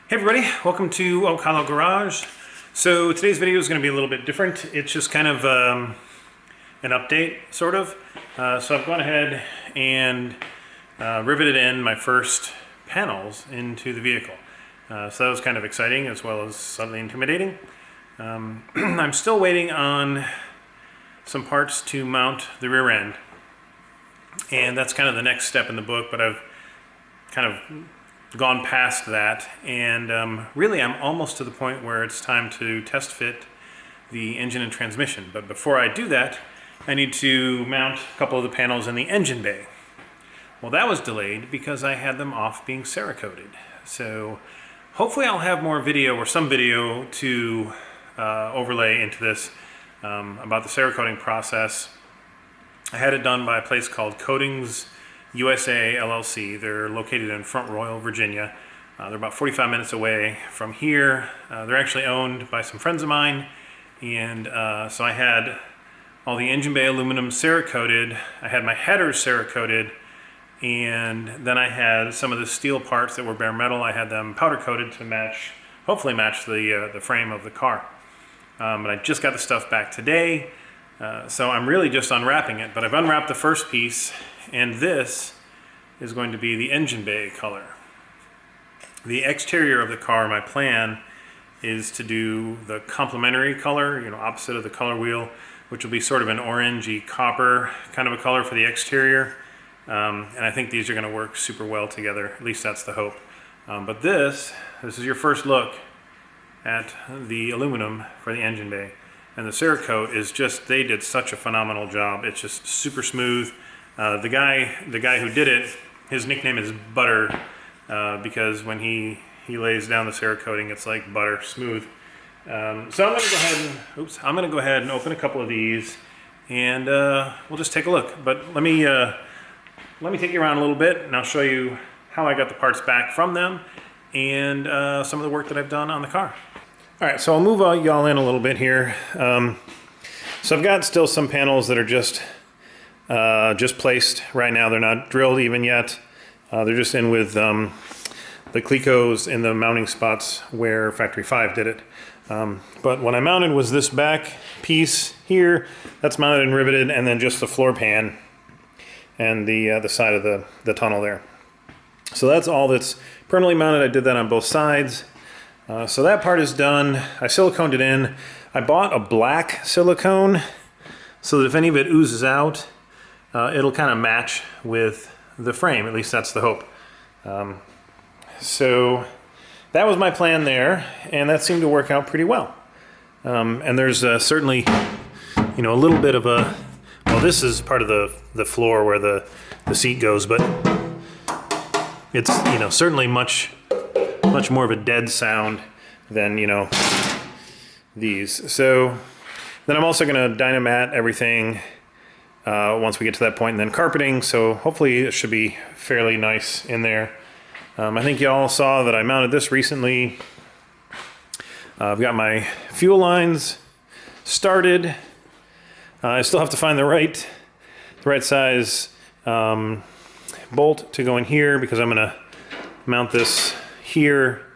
Hey everybody, welcome to Oak Hollow Garage. So today's video is going to be a little bit different. It's just kind of an update, sort of. So I've gone ahead and riveted in my first panels into the vehicle. So that was kind of exciting as well as slightly intimidating. I'm still waiting on some parts to mount the rear end. And that's kind of the next step in the book, but I've kind of gone past that, and really I'm almost to the point where it's time to test fit the engine and transmission. But before I do that, I need to mount a couple of the panels in the engine bay. Well, that was delayed because I had them off being Cerakoted. So hopefully I'll have more video or some video to overlay into this about the Cerakoting process. I had it done by a place called Coatings USA LLC. They're located in Front Royal, Virginia. They're about 45 minutes away from here. They're actually owned by some friends of mine, and so I had all the engine bay aluminum Cerakoted. I had my headers Cerakoted, and then I had some of the steel parts that were bare metal. I had them powder coated to match, hopefully match the frame of the car. But I just got the stuff back today, so I'm really just unwrapping it. But I've unwrapped the first piece, and this is going to be the engine bay color. The exterior of the car, my plan is to do the complementary color, opposite of the color wheel, which will be sort of an orangey copper kind of a color for the exterior. And I think these are going to work super well together. At least that's the hope. But this is your first look at the aluminum for the engine bay. And the Cerakote is just, they did such a phenomenal job. It's just super smooth. The guy who did it, his nickname is Butter, because when he lays down the Cerakoting, it's like butter smooth. So I'm going to go ahead and open a couple of these, and we'll just take a look. But let me take you around a little bit, and I'll show you how I got the parts back from them, and some of the work that I've done on the car. All right, so I'll move y'all in a little bit here. So I've got still some panels that are just placed right now. They're not drilled even yet. They're just in with the Clecos in the mounting spots where Factory 5 did it. But what I mounted was this back piece here. That's mounted and riveted, and then just the floor pan and the side of the tunnel there. So that's all that's permanently mounted. I did that on both sides. So that part is done. I siliconed it in. I bought a black silicone so that if any of it oozes out, it'll kind of match with the frame. At least that's the hope. So that was my plan there, and that seemed to work out pretty well. And there's certainly, a little bit of a, well, this is part of the floor where the seat goes, but it's, certainly much more of a dead sound than, these. So then I'm also going to dynamat everything once we get to that point, and then carpeting, so hopefully it should be fairly nice in there. I think y'all saw that I mounted this recently. I've got my fuel lines started. I still have to find the right size bolt to go in here, because I'm going to mount this here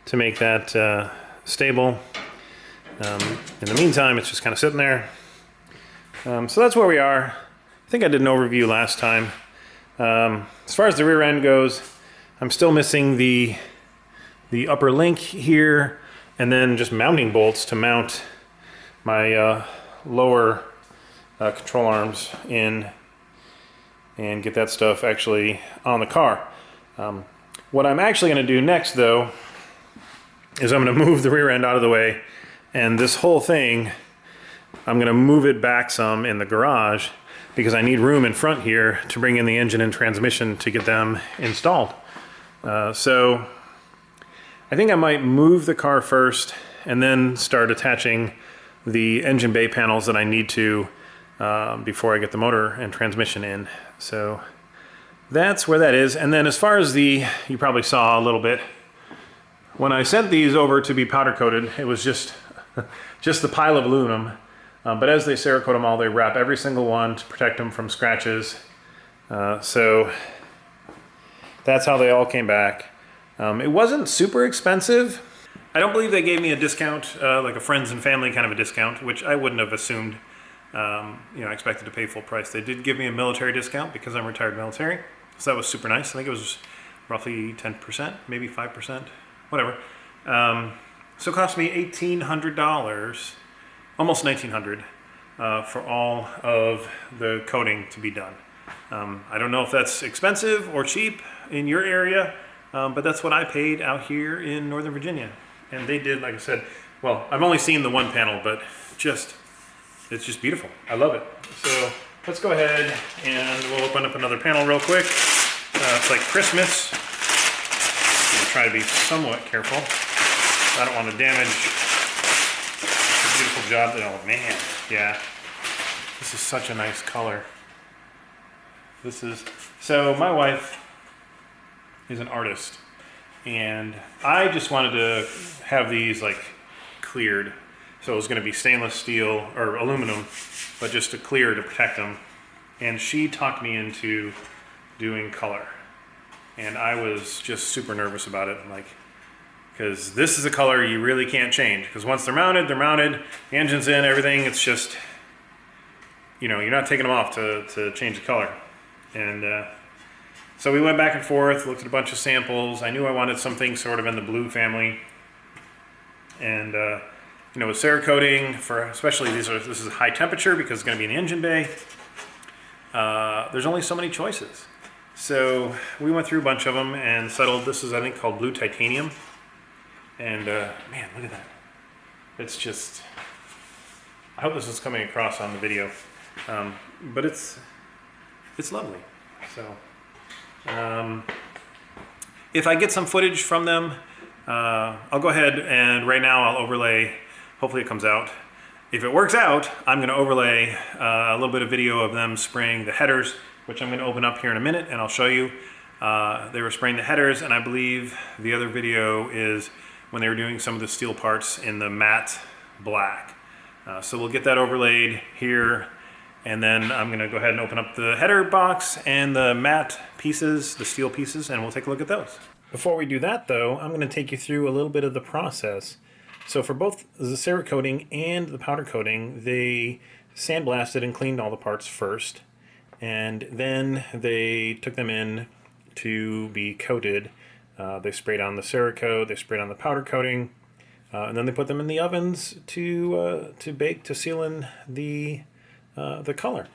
to make that stable. In the meantime, it's just kind of sitting there. So that's where we are. I think I did an overview last time. As far as the rear end goes, I'm still missing the upper link here, and then just mounting bolts to mount my lower control arms in and get that stuff actually on the car. What I'm actually going to do next, though, is I'm going to move the rear end out of the way, and this whole thing, I'm going to move it back some in the garage, because I need room in front here to bring in the engine and transmission to get them installed. So I think I might move the car first and then start attaching the engine bay panels that I need to before I get the motor and transmission in. So that's where that is. And then as far as you probably saw a little bit, when I sent these over to be powder coated, it was just the pile of aluminum. But as they Cerakote them all, they wrap every single one to protect them from scratches. So that's how they all came back. It wasn't super expensive. I don't believe they gave me a discount, like a friends and family kind of a discount, which I wouldn't have assumed. I expected to pay full price. They did give me a military discount because I'm retired military, so that was super nice. I think it was roughly 10%, maybe 5%, whatever. So it cost me $1,800, almost $1,900, for all of the coating to be done. I don't know if that's expensive or cheap in your area, but that's what I paid out here in Northern Virginia. And they did, like I said, well, I've only seen the one panel, but it's just beautiful. I love it. So let's go ahead and we'll open up another panel real quick. It's like Christmas. I'm gonna try to be somewhat careful. I don't want to damage the beautiful job. Oh man, yeah. This is such a nice color. So my wife is an artist, and I just wanted to have these like cleared. So it was going to be stainless steel or aluminum, but just to clear to protect them. And she talked me into doing color. And I was just super nervous about it, like, because this is a color you really can't change. Because once they're mounted, the engine's in, everything, it's just, you're not taking them off to change the color. And so we went back and forth, looked at a bunch of samples. I knew I wanted something sort of in the blue family. And, with Cerakoting, especially this is high temperature because it's going to be in the engine bay, there's only so many choices. So we went through a bunch of them and settled. This is, I think, called blue titanium. And man, look at that. It's just, I hope this is coming across on the video. But it's lovely. So if I get some footage from them, I'll go ahead and right now I'll overlay. Hopefully it comes out. If it works out, I'm going to overlay a little bit of video of them spraying the headers, which I'm going to open up here in a minute and I'll show you. They were spraying the headers, and I believe the other video is when they were doing some of the steel parts in the matte black. So we'll get that overlaid here, and then I'm going to go ahead and open up the header box and the matte pieces, the steel pieces, and we'll take a look at those. Before we do that though, I'm going to take you through a little bit of the process. So for both the Cerakoting and the powder coating, they sandblasted and cleaned all the parts first, and then they took them in to be coated. They sprayed on the Cerakote, they sprayed on the powder coating, and then they put them in the ovens to bake, to seal in the color.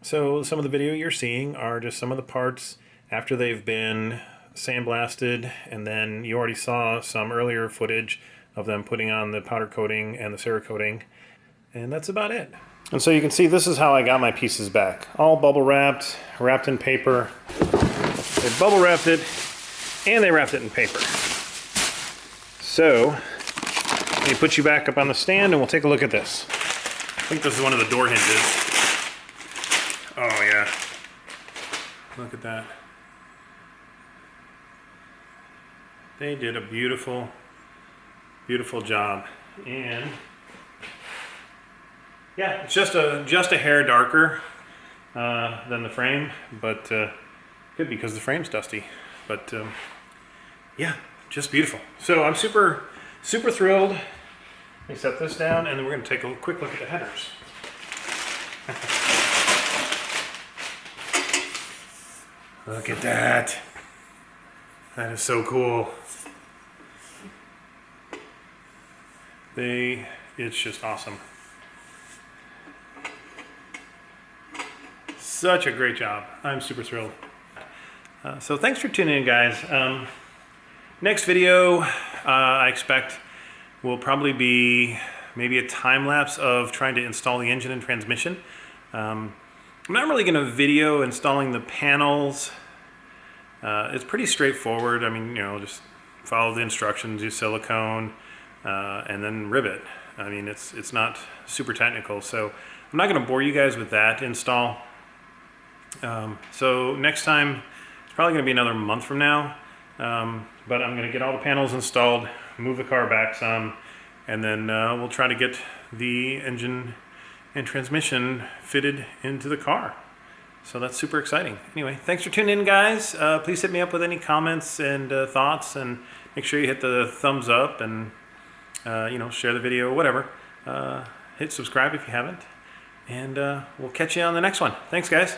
So some of the video you're seeing are just some of the parts after they've been sandblasted, and then you already saw some earlier footage of them putting on the powder coating and the Cerakoting, and that's about it. And so you can see this is how I got my pieces back. All bubble wrapped, wrapped in paper. They bubble wrapped it, and they wrapped it in paper. So, let me put you back up on the stand and we'll take a look at this. I think this is one of the door hinges. Oh yeah. Look at that. They did a beautiful, beautiful job. And yeah, it's just a hair darker than the frame, but could be because the frame's dusty. But yeah, just beautiful. So I'm super, super thrilled. Let me set this down, and then we're going to take a quick look at the headers. Look at that. That is so cool. It's just awesome. Such a great job. I'm super thrilled. So thanks for tuning in, guys. Next video, I expect, will probably be maybe a time lapse of trying to install the engine and transmission. I'm not really going to video installing the panels. It's pretty straightforward. I mean, just follow the instructions, use silicone, and then rivet. I mean, it's not super technical, so I'm not going to bore you guys with that install. So next time, it's probably going to be another month from now, but I'm going to get all the panels installed, move the car back some, and then we'll try to get the engine and transmission fitted into the car. So that's super exciting. Anyway, thanks for tuning in, guys. Please hit me up with any comments and thoughts, and make sure you hit the thumbs up and share the video, whatever. Hit subscribe if you haven't, and we'll catch you on the next one. Thanks, guys.